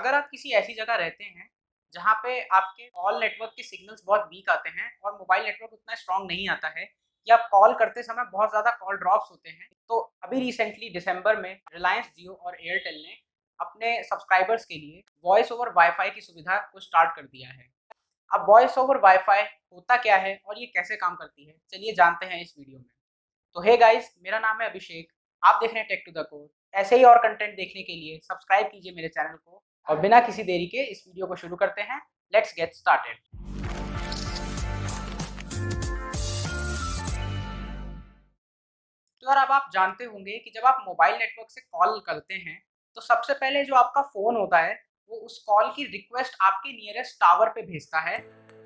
अगर आप किसी ऐसी जगह रहते हैं जहाँ पे आपके कॉल नेटवर्क के सिग्नल्स बहुत वीक आते हैं और मोबाइल नेटवर्क उतना स्ट्रांग नहीं आता है या कॉल करते समय बहुत ज़्यादा कॉल ड्रॉप्स होते हैं, तो अभी रिसेंटली दिसंबर में रिलायंस जियो और एयरटेल ने अपने सब्सक्राइबर्स के लिए वॉइस ओवर वाईफाई की सुविधा को स्टार्ट कर दिया है। अब वॉइस ओवर वाईफाई होता क्या है और ये कैसे काम करती है, चलिए जानते हैं इस वीडियो में। तो हे गाइस, मेरा नाम है अभिषेक। आप देख रहे हैं टेक टू द कोर। ऐसे ही और कंटेंट देखने के लिए सब्सक्राइब कीजिए मेरे चैनल को और बिना किसी देरी के इस वीडियो को शुरू करते हैं। Let's get started. तो यार, अब आप जानते होंगे कि जब आप मोबाइल नेटवर्क से कॉल करते हैं तो सबसे पहले जो आपका फ़ोन होता है वो उस कॉल की रिक्वेस्ट आपके नियरेस्ट टावर पे भेजता है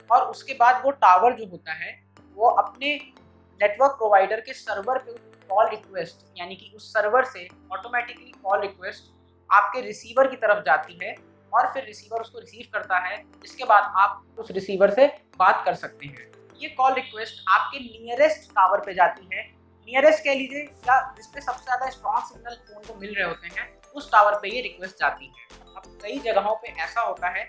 और उसके बाद वो टावर जो होता है वो अपने नेटवर्क प्रोवाइडर के सर्वर पे कॉल रिक्वेस्ट यानी कि उस सर्वर से ऑटोमेटिकली कॉल रिक्वेस्ट आपके रिसीवर की तरफ जाती है और फिर रिसीवर उसको रिसीव करता है, जिसके बाद आप उस रिसीवर से बात कर सकते हैं। ये कॉल रिक्वेस्ट आपके नियरेस्ट टावर पे जाती है, नियरेस्ट कह लीजिए, या जिसपे सबसे ज़्यादा स्ट्रॉन्ग सिग्नल फ़ोन को मिल रहे होते हैं उस टावर पे ये रिक्वेस्ट जाती है। अब कई जगहों पे ऐसा होता है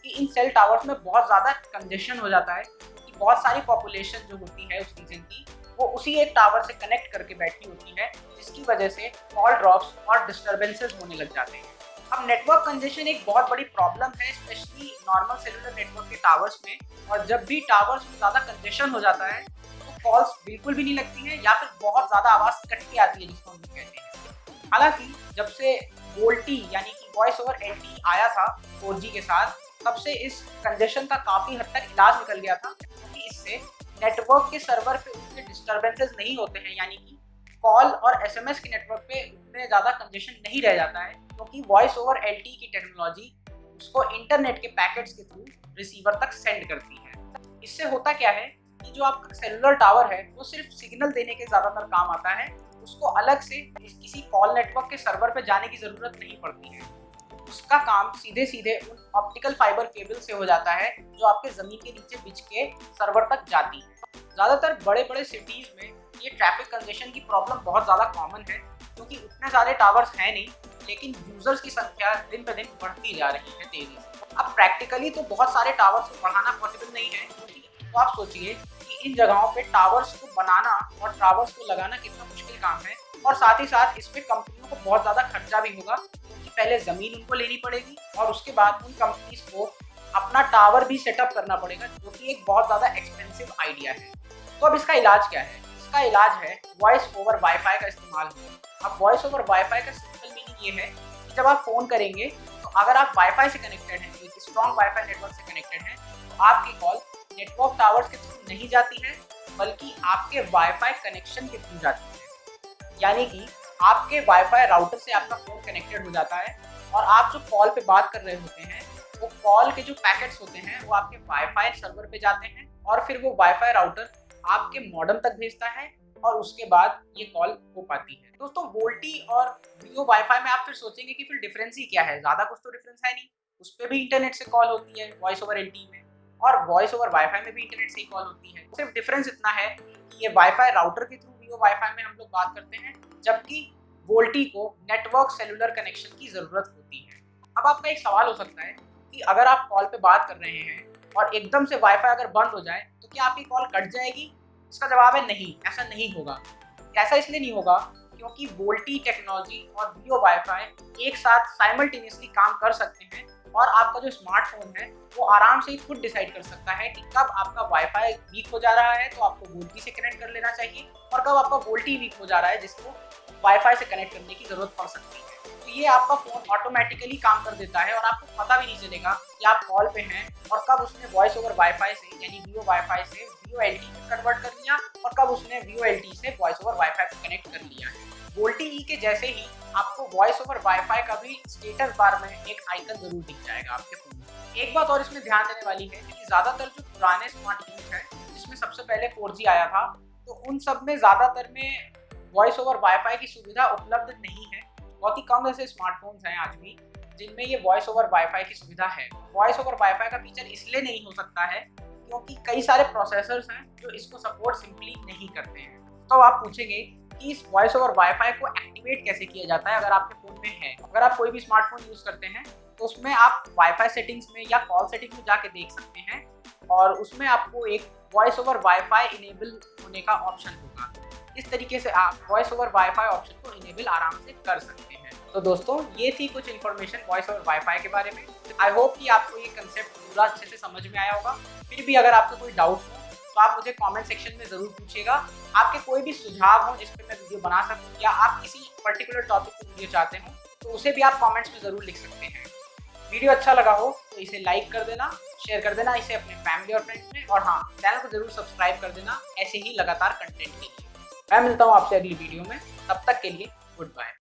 कि इन सेल टावर्स में बहुत ज़्यादा कंजेशन हो जाता है क्योंकि बहुत सारी पॉपुलेशन जो होती है उस रीजन की वो उसी एक टावर से कनेक्ट करके बैठी होती है, जिसकी वजह से कॉल ड्रॉप्स और डिस्टर्बेंसेस होने लग जाते हैं। अब नेटवर्क कंजेशन एक बहुत बड़ी प्रॉब्लम है, स्पेशली नॉर्मल सेलुलर नेटवर्क के टावर्स में। और जब भी टावर्स में ज़्यादा कंजेशन हो जाता है तो कॉल्स बिल्कुल भी नहीं लगती हैं या फिर बहुत ज़्यादा आवाज़ कट के आती है, जिसको हम लोग कहते हैं। हालांकि जब से वोल्टी यानी कि वॉइस ओवर एलटी आया था 4G के साथ, तब से इस कंजेशन का काफ़ी हद तक इलाज निकल गया था, क्योंकि इससे नेटवर्क के सर्वर पे उतने डिस्टर्बेंसेस नहीं होते हैं, यानी कि कॉल और एसएमएस के नेटवर्क पे उतने ज़्यादा कंजेशन नहीं रह जाता है, क्योंकि वॉइस ओवर एलटी की टेक्नोलॉजी उसको इंटरनेट के पैकेट्स के थ्रू रिसीवर तक सेंड करती है। इससे होता क्या है कि जो आपका सेलुलर टावर है वो सिर्फ सिग्नल देने के ज़्यादातर काम आता है, उसको अलग से किसी कॉल नेटवर्क के सर्वर पे जाने की ज़रूरत नहीं पड़ती है। उसका काम सीधे सीधे उन ऑप्टिकल फाइबर केबल से हो जाता है जो आपके ज़मीन के नीचे बिछ के सर्वर तक जाती है। ज़्यादातर बड़े बड़े सिटीज़ में ये ट्रैफिक कंजेशन की प्रॉब्लम बहुत ज़्यादा कॉमन है, क्योंकि उतने सारे टावर्स हैं नहीं, लेकिन यूज़र्स की संख्या दिन पर दिन बढ़ती जा रही है तेज़ी से। अब प्रैक्टिकली तो बहुत सारे टावर्स को बढ़ाना पॉसिबल नहीं है, क्योंकि तो आप सोचिए कि इन जगहों पे टावर्स को बनाना और टावर्स को लगाना कितना मुश्किल काम है, और साथ ही साथ इस पे कंपनियों को बहुत ज़्यादा खर्चा भी होगा, क्योंकि पहले ज़मीन उनको लेनी पड़ेगी और उसके बाद उन कंपनीज को अपना टावर भी सेटअप करना पड़ेगा, जो कि एक बहुत ज़्यादा एक्सपेंसिव आइडिया है। तो अब इसका इलाज क्या है? इसका इलाज है वॉइस ओवर वाईफाई का इस्तेमाल होगा। अब वॉइस ओवर वाईफाई का सिंपल मीनिंग ये है कि जब आप फ़ोन करेंगे तो अगर आप वाईफाई से कनेक्टेड हैं, एक स्ट्रॉन्ग वाईफाई नेटवर्क से कनेक्टेड हैं, तो आपकी कॉल नेटवर्क टावर्स के थ्रू नहीं जाती है, बल्कि आपके वाईफाई कनेक्शन के थ्रू जाती है। यानी कि आपके वाईफाई राउटर से आपका फ़ोन कनेक्टेड हो जाता है और आप जो कॉल पे बात कर रहे होते हैं वो कॉल के जो पैकेट्स होते हैं वो आपके वाईफाई सर्वर पे जाते हैं और फिर वो वाईफाई राउटर आपके मॉडेम तक भेजता है और उसके बाद ये कॉल हो पाती है। दोस्तों, वोल्टी और जियो वाईफाई में आप फिर सोचेंगे कि फिर डिफरेंस ही क्या है, ज़्यादा कुछ तो डिफरेंस है नहीं। उस पर भी इंटरनेट से कॉल होती है वॉइस ओवर एलटी में, और वॉइस ओवर वाईफाई में भी इंटरनेट से ही कॉल होती है। सिर्फ डिफरेंस इतना है कि ये वाईफाई राउटर के थ्रू जियो वाईफाई में हम लोग बात करते हैं, जबकि वोल्टी को नेटवर्क सेलुलर कनेक्शन की ज़रूरत होती है। अब आपका एक सवाल हो सकता है कि अगर आप कॉल पे बात कर रहे हैं और एकदम से वाईफाई अगर बंद हो जाए तो क्या आपकी कॉल कट जाएगी? इसका जवाब है नहीं, ऐसा नहीं होगा। ऐसा इसलिए नहीं होगा क्योंकि वोल्टी टेक्नोलॉजी और जियो वाईफाई एक साथ साइमल्टेनियसली काम कर सकते हैं, और आपका जो स्मार्टफोन है वो आराम से ही खुद डिसाइड कर सकता है कि कब आपका वाईफाई वीक हो जा रहा है तो आपको वोल्टी से कनेक्ट कर लेना चाहिए, और कब आपका वोल्टी वीक हो जा रहा है जिसको वाईफाई से कनेक्ट करने की ज़रूरत पड़ सकती है। तो ये आपका फ़ोन ऑटोमेटिकली काम कर देता है और आपको पता भी नहीं चलेगा कि आप कॉल पे हैं, और कब उसने वॉइस ओवर वाईफाई से यानी जियो वाईफाई से जियो एलटी में कन्वर्ट कर लिया और कब उसने जियो एलटी से वॉइस ओवर वाईफाई पे कनेक्ट कर लिया है। वोल्टी ई के जैसे ही आपको वॉइस ओवर वाईफाई का भी स्टेटस बार में एक आइकन जरूर दिख जाएगा आपके फ़ोन में। एक बात और इसमें ध्यान देने वाली है कि ज़्यादातर जो पुराने स्मार्टफोन हैं जिसमें सबसे पहले 4G आया था, तो उन सब में ज़्यादातर में वॉइस ओवर वाईफाई की सुविधा उपलब्ध नहीं है। बहुत ही कम ऐसे स्मार्टफोन्स हैं आज भी जिनमें ये वॉइस ओवर वाईफाई की सुविधा है। वॉइस ओवर वाईफाई का फीचर इसलिए नहीं हो सकता है क्योंकि कई सारे प्रोसेसर्स हैं जो इसको सपोर्ट सिंपली नहीं करते हैं। तो आप पूछेंगे कि इस वॉइस ओवर वाईफाई को एक्टिवेट कैसे किया जाता है अगर आपके फ़ोन में है। अगर आप कोई भी स्मार्टफोन यूज़ करते हैं तो उसमें आप वाईफाई सेटिंग्स में या कॉल सेटिंग्स में जाके देख सकते हैं और उसमें आपको एक वॉइस ओवर वाईफाई इनेबल होने का ऑप्शन होगा। इस तरीके से आप वॉइस ओवर वाईफाई ऑप्शन को इनेबल आराम से कर सकते हैं। तो दोस्तों ये थी कुछ इन्फॉर्मेशन वॉइस ओवर वाईफाई के बारे में। आई होप कि आपको ये कंसेप्ट पूरा अच्छे से समझ में आया होगा। फिर भी अगर आपको कोई डाउट हो तो आप मुझे कमेंट सेक्शन में ज़रूर पूछिएगा। आपके कोई भी सुझाव हो जिस पे मैं वीडियो बना सकूं या आप किसी पर्टिकुलर टॉपिक पे वीडियो चाहते हो तो उसे भी आप कमेंट्स में ज़रूर लिख सकते हैं। वीडियो अच्छा लगा हो तो इसे लाइक कर देना, शेयर कर देना इसे अपने फैमिली और फ्रेंड्स में, और हाँ, चैनल को ज़रूर सब्सक्राइब कर देना ऐसे ही लगातार कंटेंट के लिए। मैं मिलता हूँ आपसे अगली वीडियो में, तब तक के लिए गुड बाय।